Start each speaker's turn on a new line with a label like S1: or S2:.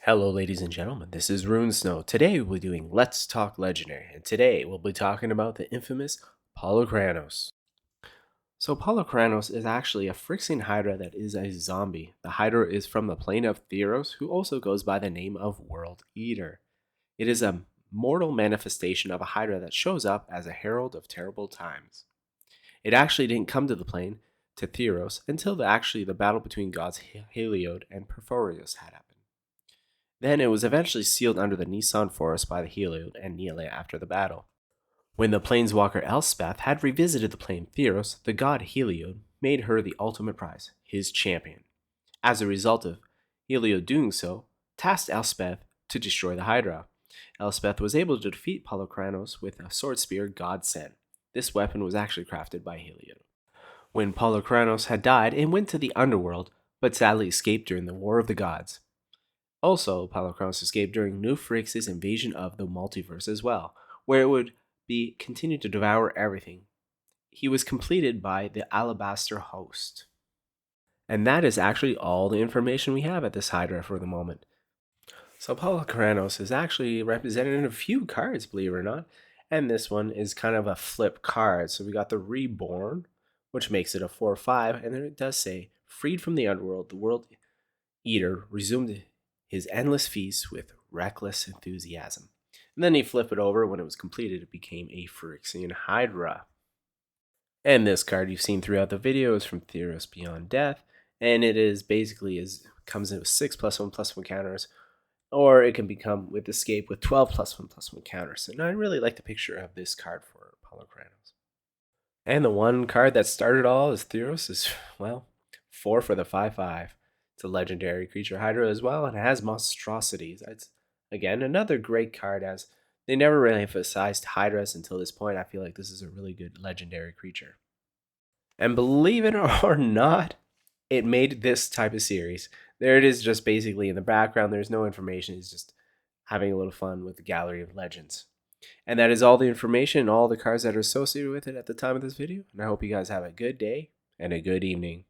S1: Hello ladies and gentlemen, this is Rune Snow. Today we'll be doing Let's Talk Legendary, and today we'll be talking about the infamous Polukranos. So Polukranos is actually a Phyrexian Hydra that is a zombie. The Hydra is from the plane of Theros, who also goes by the name of World Eater. It is a mortal manifestation of a Hydra that shows up as a herald of terrible times. It actually didn't come to the plane, to Theros, until the battle between gods Heliod and Porphyrios had happened. Then it was eventually sealed under the Nisan forest by the Heliod and Neela after the battle. When the planeswalker Elspeth had revisited the plane Theros, the god Heliod made her the ultimate prize, his champion. As a result of Heliod doing so, tasked Elspeth to destroy the Hydra. Elspeth was able to defeat Polukranos with a sword spear God sent. This weapon was actually crafted by Heliod. When Polukranos had died, it went to the underworld, but sadly escaped during the War of the Gods. Also, Polukranos escaped during New Phyrexia's invasion of the multiverse as well, where it would be continued to devour everything. He was completed by the Alabaster Host. And that is actually all the information we have at this Hydra for the moment. So Polukranos is actually represented in a few cards, believe it or not. And this one is kind of a flip card. So we got the Reborn, which makes it a 4/5, and then it does say, freed from the underworld, the World Eater resumed his endless feast with reckless enthusiasm. And then he flipped it over. When it was completed, it became a Phyrexian Hydra. And this card you've seen throughout the video is from Theros Beyond Death, and it is basically comes in with 6+1/+1 counters, or it can become with Escape with 12+1/+1 counters. And I really like the picture of this card for Polukranos. And the one card that started all is Theros is, well, 4 for the 5/5. It's a legendary creature Hydra as well, and it has monstrosities. It's, again, another great card, as they never really emphasized Hydras until this point. I feel like this is a really good legendary creature. And believe it or not, it made this type of series. There it is, just basically in the background. There's no information. It's just having a little fun with the Gallery of Legends. And that is all the information and all the cards that are associated with it at the time of this video. And I hope you guys have a good day and a good evening.